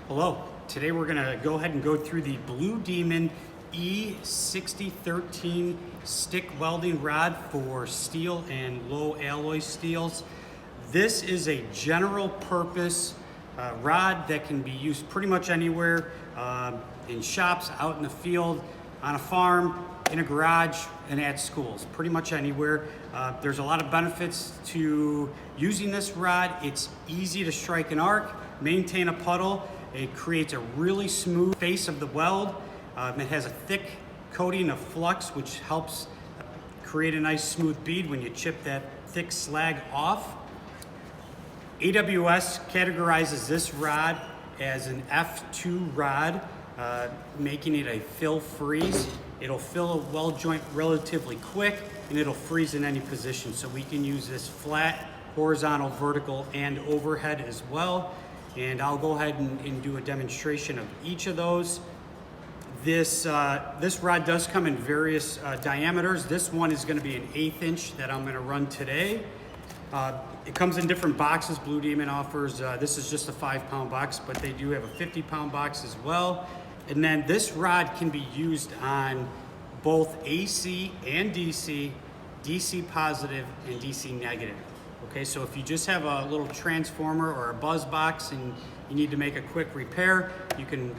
Hello, today we're going to go ahead and go through the Blue Demon E6013 stick welding rod for steel and low alloy steels. This is a general purpose rod that can be used pretty much anywhere, in shops, out in the field, on a farm, in a garage, and at schools, pretty much anywhere. There's a lot of benefits to using this rod. It's easy to strike an arc, maintain a puddle. It creates a really smooth face of the weld. It has a thick coating of flux, which helps create a nice smooth bead when you chip that thick slag off. AWS categorizes this rod as an F2 rod, making it a fill freeze. It'll fill a weld joint relatively quick, and it'll freeze in any position. So we can use this flat, horizontal, vertical, and overhead as well. And I'll go ahead and do a demonstration of each of those. This rod does come in various diameters. This one is going to be an 1/8 inch that I'm going to run today. It comes in different boxes. Blue Demon offers, this is just a 5-pound box, but they do have a 50-pound box as well. And then this rod can be used on both AC and DC, DC positive and DC negative. Okay, so if you just have a little transformer or a buzz box and you need to make a quick repair, you can,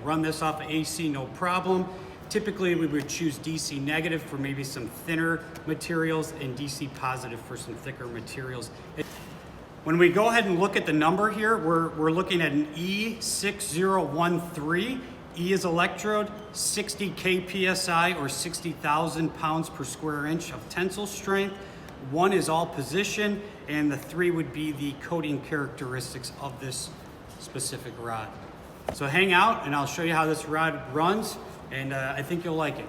run this off of AC, no problem. Typically, we would choose DC negative for maybe some thinner materials and DC positive for some thicker materials. When we go ahead and look at the number here, we're looking at an E6013. E is electrode, 60 kpsi or 60,000 pounds per square inch of tensile strength. 1 is all position, and the 3 would be the coating characteristics of this specific rod. So hang out and I'll show you how this rod runs, and I think you'll like it.